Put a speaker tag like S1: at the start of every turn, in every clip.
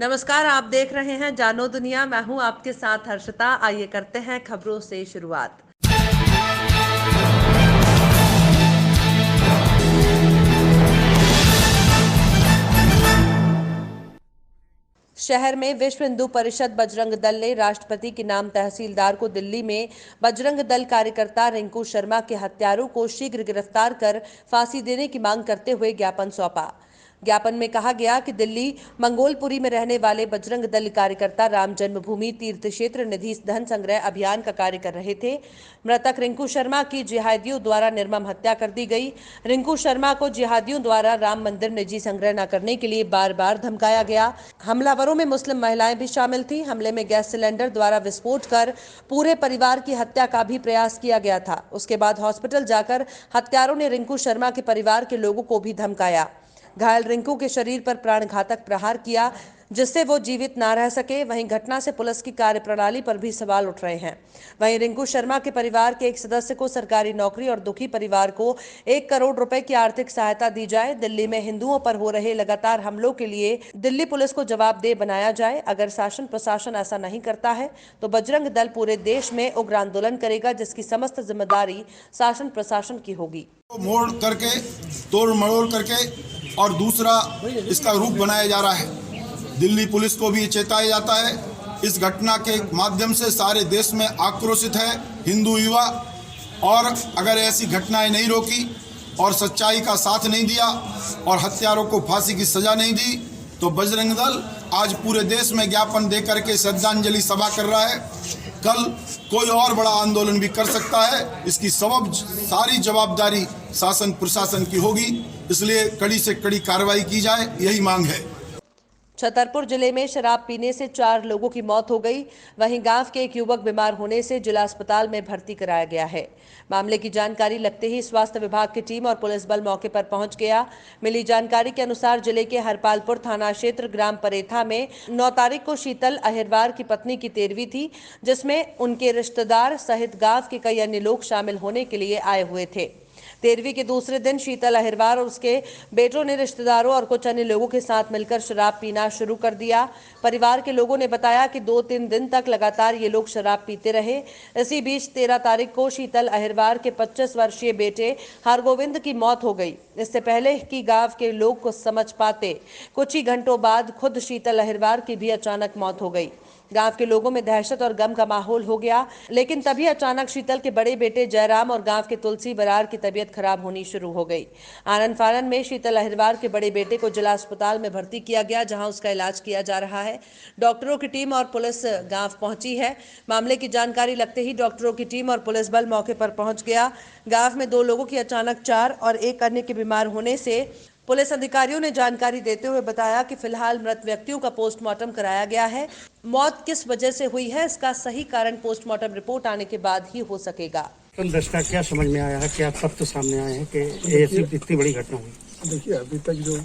S1: नमस्कार, आप देख रहे हैं जानो दुनिया। मैं हूं आपके साथ हर्षिता। आइए करते हैं खबरों से शुरुआत। शहर में विश्व हिंदू परिषद बजरंग दल ने राष्ट्रपति के नाम तहसीलदार को दिल्ली में बजरंग दल कार्यकर्ता रिंकू शर्मा के हत्यारों को शीघ्र गिरफ्तार कर फांसी देने की मांग करते हुए ज्ञापन सौंपा। ज्ञापन में कहा गया कि दिल्ली मंगोलपुरी में रहने वाले बजरंग दल कार्यकर्ता राम जन्मभूमि तीर्थ क्षेत्र निधि धन संग्रह अभियान का कार्य कर रहे थे। मृतक रिंकू शर्मा की जिहादियों द्वारा निर्मम हत्या कर दी गई। रिंकू शर्मा को जिहादियों द्वारा राम मंदिर निजी संग्रह न करने के लिए बार बार धमकाया गया। हमलावरों में मुस्लिम महिलाएं भी शामिल थी। हमले में गैस सिलेंडर द्वारा विस्फोट कर पूरे परिवार की हत्या का भी प्रयास किया गया था। उसके बाद हॉस्पिटल जाकर हत्यारों ने रिंकू शर्मा के परिवार के लोगों को भी धमकाया। घायल रिंकू के शरीर पर प्राणघातक प्रहार किया, जिससे वो जीवित ना रह सके। वहीं घटना से पुलिस की कार्यप्रणाली पर भी सवाल उठ रहे हैं। वहीं रिंकू शर्मा के परिवार के एक सदस्य को सरकारी नौकरी और दुखी परिवार को 1 करोड़ रुपए की आर्थिक सहायता दी जाए। दिल्ली में हिंदुओं पर हो रहे लगातार हमलों के लिए दिल्ली पुलिस को जवाबदेह बनाया जाए। अगर शासन प्रशासन ऐसा नहीं करता है तो बजरंग दल पूरे देश में उग्र आंदोलन करेगा, जिसकी समस्त जिम्मेदारी शासन प्रशासन की होगी।
S2: मोड़ करके, तोड़ मरोड़ करके और दूसरा इसका रूप बनाया जा रहा है। दिल्ली पुलिस को भी चेताया जाता है। इस घटना के माध्यम से सारे देश में आक्रोशित है हिंदू युवा, और अगर ऐसी घटनाएं नहीं रोकी और सच्चाई का साथ नहीं दिया और हत्यारों को फांसी की सजा नहीं दी तो बजरंग दल आज पूरे देश में ज्ञापन दे करके श्रद्धांजलि सभा कर रहा है। कल कोई और बड़ा आंदोलन भी कर सकता है। इसकी सारी जवाबदारी शासन प्रशासन की होगी, इसलिए कड़ी से कड़ी कार्रवाई की जाए, यही मांग है।
S1: छतरपुर जिले में शराब पीने से 4 लोगों की मौत हो गई। वहीं गांव के एक युवक बीमार होने से जिला अस्पताल में भर्ती कराया गया है। मामले की जानकारी लगते ही स्वास्थ्य विभाग की टीम और पुलिस बल मौके पर पहुंच गया। मिली जानकारी के अनुसार जिले के हरपालपुर थाना क्षेत्र ग्राम परेथा में 9 तारीख को शीतल अहिरवार की पत्नी की 13वीं थी, जिसमें उनके रिश्तेदार सहित गांव के कई अन्य लोग शामिल होने के लिए आए हुए थे। 13वीं के दूसरे दिन शीतल अहिरवार और उसके बेटों ने रिश्तेदारों और कुछ अन्य लोगों के साथ मिलकर शराब पीना शुरू कर दिया। परिवार के लोगों ने बताया कि 2-3 दिन तक लगातार ये लोग शराब पीते रहे। इसी बीच 13 तारीख को शीतल अहिरवार के 25 वर्षीय बेटे हरगोविंद की मौत हो गई। इससे पहले कि गांव के लोग कुछ समझ पाते, कुछ ही घंटों बाद खुद शीतल अहिरवार की भी अचानक मौत हो गई। गांव के लोगों में दहशत और गम का माहौल हो गया, लेकिन तभी अचानक शीतल के बड़े बेटे जयराम और गांव के तुलसी बरार की तबीयत खराब होनी शुरू हो गई। आनन फानन में शीतल अहिरवार के बड़े बेटे को जिला अस्पताल में भर्ती किया गया, जहां उसका इलाज किया जा रहा है। डॉक्टरों की टीम और पुलिस गांव पहुंची है। मामले की जानकारी लगते ही डॉक्टरों की टीम और पुलिस बल मौके पर पहुंच गया। गांव में 2 लोगों की अचानक 4 और एक अन्य के बीमार होने से पुलिस अधिकारियों ने जानकारी देते हुए बताया कि फिलहाल मृत व्यक्तियों का पोस्टमार्टम कराया गया है। मौत किस वजह से हुई है, इसका सही कारण पोस्टमार्टम रिपोर्ट आने के बाद ही हो सकेगा।
S3: दृष्टा क्या समझ में आया है, क्या तथ्य सामने आए हैं कि ऐसी इतनी बड़ी घटना हुई?
S4: देखिए, अभी तक जो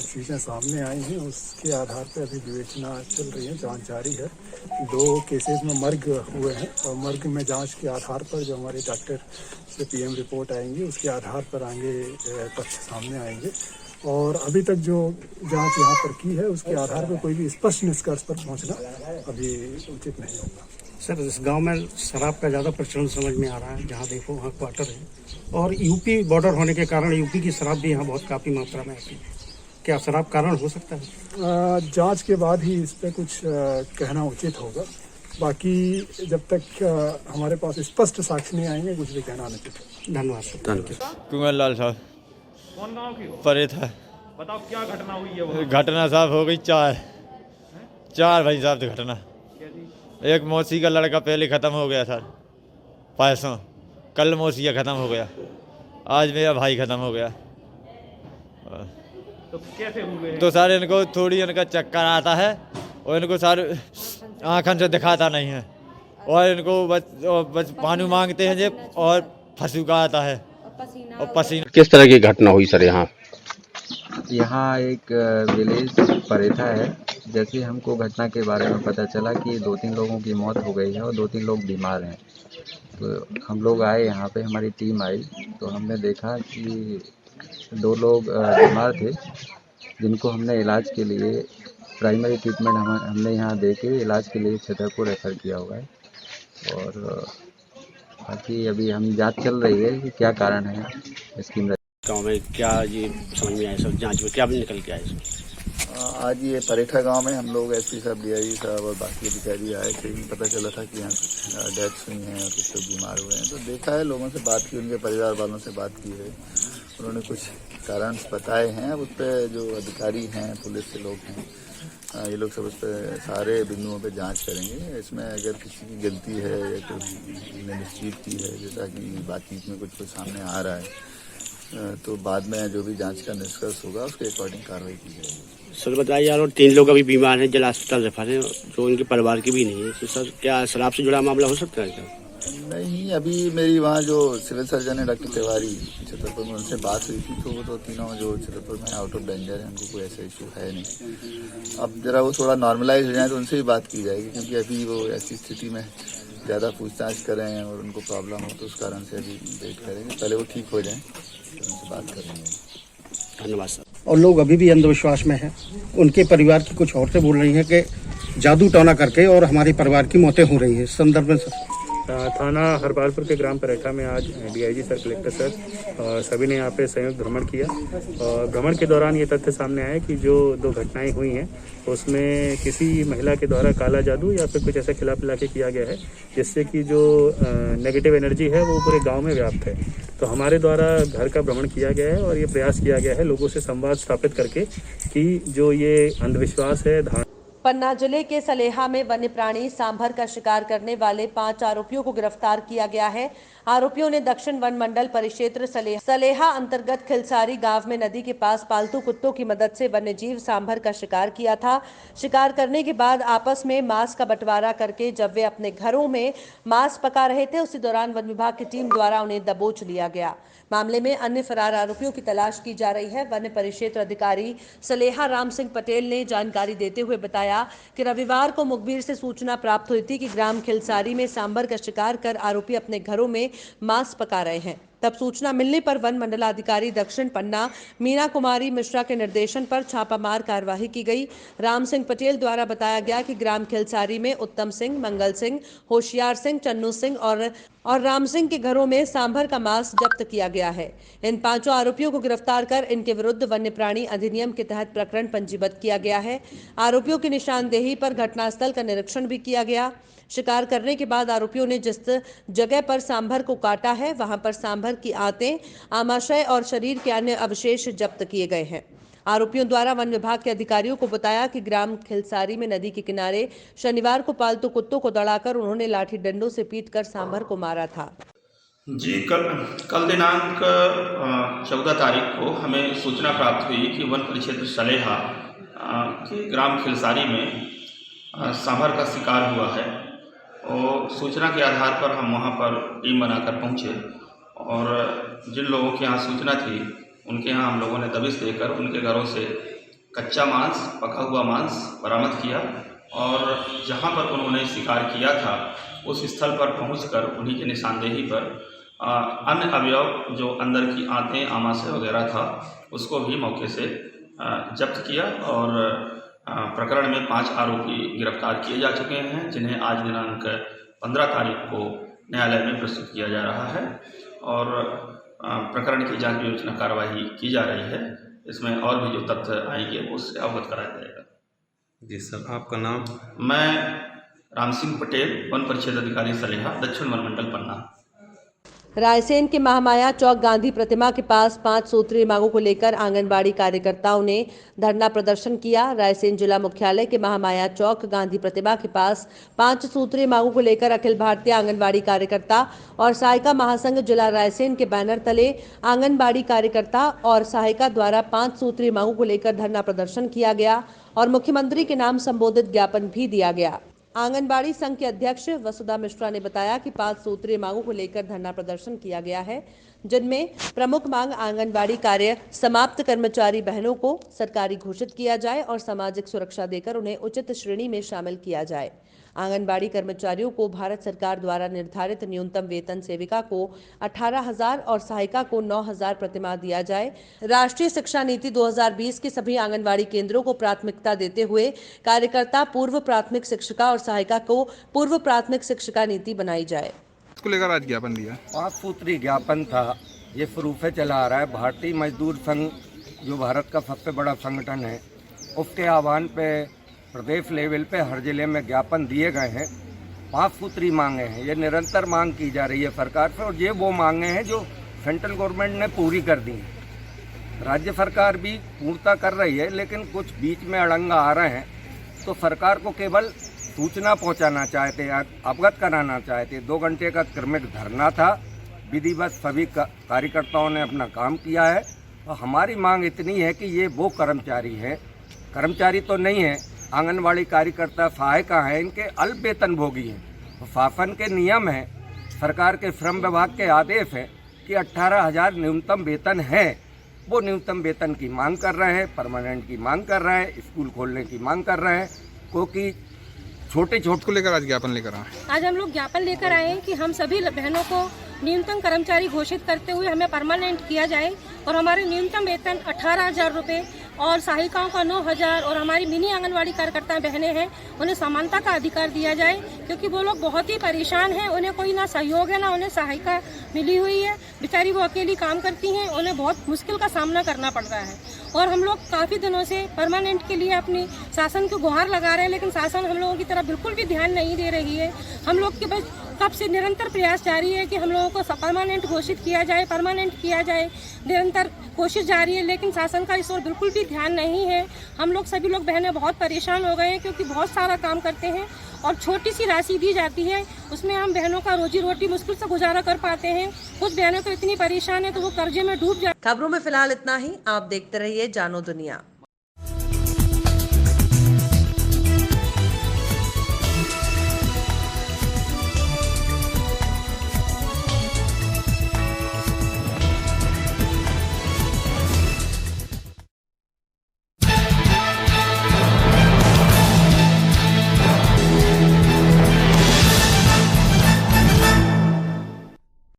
S4: चीज़ें सामने आई हैं उसके आधार पर अभी विवेचना चल रही है, जांच जारी है। 2 केसेस में मर्ग हुए हैं और मर्ग में जांच के आधार पर जो हमारे डॉक्टर से पीएम रिपोर्ट आएंगी उसके आधार पर आगे तथ्य सामने आएंगे। और अभी तक जो जांच यहाँ पर की है उसके आधार पर कोई भी स्पष्ट निष्कर्ष पर पहुँचना अभी उचित नहीं होगा।
S3: सर, इस गांव में शराब का ज़्यादा प्रचलन समझ में आ रहा है। जहां देखो वहाँ क्वार्टर है और यूपी बॉर्डर होने के कारण यूपी की शराब भी यहाँ बहुत काफ़ी मात्रा में आती है। क्या शराब कारण हो सकता है?
S4: जांच के बाद ही इस पर कुछ कहना उचित होगा। बाकी जब तक हमारे पास स्पष्ट साक्ष्य नहीं आएंगे कुछ भी कहना अनुचित है।
S3: धन्यवाद सर।
S5: कुंवर लाल साहब।
S6: कौन गांव की हो?
S5: परे था।
S6: बताओ क्या घटना हुई है वो?
S5: घटना साहब हो गई 4 भाई साहब की घटना। एक मौसी का लड़का पहले ख़त्म हो गया सर, पैसों। कल मौसी का ख़त्म हो गया, आज मेरा भाई ख़त्म हो गया।
S6: तो कैसे हुए?
S5: तो सर इनको थोड़ी इनका चक्कर आता है और इनको सर आँखन से दिखाता नहीं है और इनको बस पानी मांगते हैं जब और फंसूका आता है और पसीना।
S7: किस तरह की घटना हुई सर यहाँ?
S8: यहाँ एक विलेज परेथा है। जैसे हमको घटना के बारे में पता चला कि 2-3 लोगों की मौत हो गई है और 2-3 लोग बीमार हैं, तो हम लोग आए यहाँ पे, हमारी टीम आई तो हमने देखा कि 2 लोग बीमार थे जिनको हमने इलाज के लिए प्राइमरी ट्रीटमेंट हमने यहाँ दे के इलाज के लिए छतरपुर रेफर किया हुआ है। और बाकी अभी हम जांच चल रही है कि क्या कारण है इसकी मृत्यु।
S7: गाँव में क्या ये समझ में आया, सब जांच में क्या भी निकल के आया?
S9: आज ये परेठा गांव में हम लोग एसपी साहब, डीआईजी साहब और बाकी अधिकारी आए थे। पता चला था कि यहाँ कुछ डेथ्स हुई हैं और कुछ लोग बीमार हुए हैं, तो देखा है, लोगों से बात की, उनके परिवार वालों से बात की है, उन्होंने कुछ कारण बताए हैं। अब उस पर जो अधिकारी हैं, पुलिस के लोग हैं, ये लोग सब उस पर सारे बिंदुओं पे जांच करेंगे। इसमें अगर किसी की गलती है या कोई मिसचीट की है, जैसा कि बातचीत में कुछ सामने आ रहा है, तो बाद में जो भी जांच का निष्कर्ष होगा उसके अकॉर्डिंग कार्रवाई की जाएगी।
S7: सर बताइए यार, और 3 लोग अभी बीमार हैं, जिला अस्पताल रेफर हैं, जो उनके परिवार के भी नहीं है, तो सर क्या शराब से जुड़ा मामला हो सकता है क्या?
S9: नहीं, अभी मेरी वहाँ जो सिविल सर्जन है डॉक्टर तिवारी छतरपुर में, उनसे बात हुई थी, तो वो तो तीनों जो छतरपुर में आउट ऑफ डेंजर है, उनको कोई ऐसा इशू है नहीं। अब जरा वो थोड़ा नॉर्मलाइज हो जाए तो उनसे भी बात की जाएगी, क्योंकि अभी वो ऐसी स्थिति में ज़्यादा पूछताछ कर रहे हैं और उनको प्रॉब्लम हो, तो उस कारण से अभी वेट करेंगे, पहले वो ठीक हो जाएं तो उनसे बात करेंगे।
S7: धन्यवाद सर।
S3: और लोग अभी भी अंधविश्वास में हैं। उनके परिवार की कुछ औरतें बोल रही हैं कि जादू टोना करके और हमारे परिवार की मौतें हो रही हैं। संदर्भ में सर,
S10: थाना हरपालपुर के ग्राम परेठा में आज डीआईजी सर, कलेक्टर सर और सभी ने यहाँ पे संयुक्त भ्रमण किया, और भ्रमण के दौरान ये तथ्य सामने आया कि जो 2 घटनाएं हुई हैं उसमें किसी महिला के द्वारा काला जादू या फिर कुछ ऐसा खिला पिला के किया गया है, जिससे कि जो नेगेटिव एनर्जी है वो पूरे गाँव में व्याप्त है। तो हमारे द्वारा घर का भ्रमण किया गया है और ये प्रयास किया गया है लोगों से संवाद स्थापित करके कि जो ये अंधविश्वास है।
S1: पन्ना जिले के सलेहा में वन्य प्राणी सांभर का शिकार करने वाले 5 आरोपियों को गिरफ्तार किया गया है। आरोपियों ने दक्षिण वन मंडल परिक्षेत्र सलेहा अंतर्गत खिलसारी गांव में नदी के पास पालतू कुत्तों की मदद से वन्यजीव सांभर का शिकार किया था। शिकार करने के बाद आपस में मांस का बंटवारा करके जब वे अपने घरों में मांस पका रहे थे, उसी दौरान वन विभाग की टीम द्वारा उन्हें दबोच लिया गया। मामले में अन्य फरार आरोपियों की तलाश की जा रही है। वन्य परिक्षेत्र अधिकारी सलेहा राम सिंह पटेल ने जानकारी देते हुए बताया कि रविवार को मुखबिर से सूचना प्राप्त हुई थी कि ग्राम खिलसारी में सांभर का शिकार कर आरोपी अपने घरों में मांस पका रहे हैं। तब सूचना मिलने पर वन मंडलाधिकारी दक्षिण पन्ना मीना कुमारी मिश्रा के निर्देशन पर छापामार कार्रवाई की गई। राम सिंह पटेल द्वारा बताया गया कि ग्राम खिलसारी में उत्तम सिंह, मंगल सिंह, होशियार सिंह, चन्नू सिंह और राम सिंह के घरों में सांभर का मांस जब्त किया गया है। इन 5 आरोपियों को गिरफ्तार कर इनके विरुद्ध वन्य प्राणी अधिनियम के तहत प्रकरण पंजीबद्ध किया गया है। आरोपियों की निशानदेही पर घटनास्थल का निरीक्षण भी किया गया। शिकार करने के बाद आरोपियों ने जिस जगह पर सांभर को काटा है, वहां पर सांभर की आंतें, आमाशय और शरीर के अन्य अवशेष जब्त किए गए हैं। आरोपियों द्वारा वन विभाग के अधिकारियों को बताया कि ग्राम खिलसारी में नदी के किनारे शनिवार को पालतू कुत्तों को दौड़ाकर उन्होंने लाठी डंडों से पीटकर सांभर को मारा था।
S11: जी, कल दिनांक 14 तारीख को हमें सूचना प्राप्त हुई कि वन परिक्षेत्र सलेहा के ग्राम खिलसारी में सांभर का शिकार हुआ है, और सूचना के आधार पर हम वहां पर टीम बनाकर पहुंचे, और जिन लोगों के यहाँ सूचना थी उनके यहाँ हम लोगों ने दबिश देकर उनके घरों से कच्चा मांस, पका हुआ मांस बरामद किया, और जहां पर उन्होंने शिकार किया था उस स्थल पर पहुंचकर उन्हीं के निशानदेही पर अन्य अवयव जो अंदर की आंतें, आमाशय वगैरह था, उसको भी मौके से जब्त किया, और प्रकरण में 5 आरोपी गिरफ्तार किए जा चुके हैं, जिन्हें आज दिनांक 15 तारीख को न्यायालय में प्रस्तुत किया जा रहा है, और प्रकरण की जांच विवेचना कार्रवाई की जा रही है। इसमें और भी जो तथ्य आएंगे उससे अवगत कराया जाएगा।
S12: जी सर, आपका नाम?
S11: मैं राम सिंह पटेल, वन परिक्षेत्र अधिकारी सलेहा, दक्षिण वन मंडल पन्ना।
S1: रायसेन के महामाया चौक गांधी प्रतिमा के पास 5 सूत्रीय मांगों को लेकर आंगनबाड़ी कार्यकर्ताओं ने धरना प्रदर्शन किया। रायसेन जिला मुख्यालय के महामाया चौक गांधी प्रतिमा के पास 5 सूत्रीय मांगों को लेकर अखिल भारतीय आंगनबाड़ी कार्यकर्ता और सहायिका महासंघ जिला रायसेन के बैनर तले आंगनबाड़ी कार्यकर्ता और सहायिका द्वारा 5 सूत्रीय मांगों को लेकर धरना प्रदर्शन किया गया और मुख्यमंत्री के नाम संबोधित ज्ञापन भी दिया गया। आंगनबाड़ी संघ के अध्यक्ष वसुधा मिश्रा ने बताया कि 5 सूत्रीय मांगों को लेकर धरना प्रदर्शन किया गया है, जिनमें प्रमुख मांग आंगनबाड़ी कार्य समाप्त कर्मचारी बहनों को सरकारी घोषित किया जाए और सामाजिक सुरक्षा देकर उन्हें उचित श्रेणी में शामिल किया जाए। आंगनबाड़ी कर्मचारियों को भारत सरकार द्वारा निर्धारित न्यूनतम वेतन सेविका को 18,000 और सहायिका को 9,000 प्रतिमाह दिया जाए। राष्ट्रीय शिक्षा नीति 2020 के सभी आंगनबाड़ी केंद्रों को प्राथमिकता देते हुए कार्यकर्ता पूर्व प्राथमिक शिक्षिका और सहायिका को पूर्व प्राथमिक शिक्षिका नीति बनाई जाए।
S13: इसको लेकर आज ज्ञापन दिया,
S14: 5 सूत्री ज्ञापन था। ये प्रूफ चला आ रहा है। भारतीय मजदूर संघ जो भारत का सबसे बड़ा संगठन है, उसके आह्वान पे प्रदेश लेवल पे हर जिले में ज्ञापन दिए गए हैं। 5 सूत्री मांगे हैं। ये निरंतर मांग की जा रही है सरकार से, और ये वो मांगे हैं जो सेंट्रल गवर्नमेंट ने पूरी कर दी हैं। राज्य सरकार भी पूर्णता कर रही है, लेकिन कुछ बीच में अड़ंगा आ रहे हैं। तो सरकार को केवल सूचना पहुंचाना चाहते, अवगत कराना चाहते। 2 घंटे का क्रमिक धरना था। विधिवत सभी कार्यकर्ताओं ने अपना काम किया है। और हमारी मांग इतनी है कि ये वो कर्मचारी हैं, कर्मचारी तो नहीं है, आंगनवाड़ी कार्यकर्ता सहायिका हैं, इनके अल्प वेतन भोगी हैं। तो शासन के नियम है, सरकार के श्रम विभाग के आदेश है कि 18,000 न्यूनतम वेतन है। वो न्यूनतम वेतन की मांग कर रहे हैं, परमानेंट की मांग कर रहे हैं, स्कूल खोलने की मांग कर रहे हैं, क्योंकि छोटे को लेकर आज ज्ञापन लेकर आए।
S15: आज हम लोग ज्ञापन लेकर आए हैं कि हम सभी बहनों को न्यूनतम कर्मचारी घोषित करते हुए हमें परमानेंट किया जाए और हमारे न्यूनतम वेतन 18,000 रुपये और सहायिकाओं का 9,000 और हमारी मिनी आंगनवाड़ी कार्यकर्ता बहनें हैं उन्हें समानता का अधिकार दिया जाए, क्योंकि वो लोग बहुत ही परेशान हैं। उन्हें कोई ना सहयोग है, ना उन्हें सहायिका मिली हुई है। बेचारी वो अकेली काम करती हैं, उन्हें बहुत मुश्किल का सामना करना पड़ रहा है। और हम लोग काफ़ी दिनों से परमानेंट के लिए अपनी शासन को गुहार लगा रहे हैं, लेकिन शासन हम लोगों की तरफ बिल्कुल भी ध्यान नहीं दे रही है। हम लोग के बस कब से निरंतर प्रयास जारी है कि हम लोगों को परमानेंट घोषित किया जाए, परमानेंट किया जाए। निरंतर कोशिश जारी है, लेकिन शासन का इस ओर बिल्कुल भी ध्यान नहीं है। हम लोग सभी लोग बहनें बहुत परेशान हो गए हैं, क्योंकि बहुत सारा काम करते हैं और छोटी सी राशि दी जाती है, उसमें हम बहनों का रोजी रोटी मुश्किल से गुजारा कर पाते हैं। कुछ बहनें तो इतनी परेशान है तो वो कर्जे में डूब जाती।
S1: खबरों में फिलहाल इतना ही। आप देखते रहिए जानो दुनिया।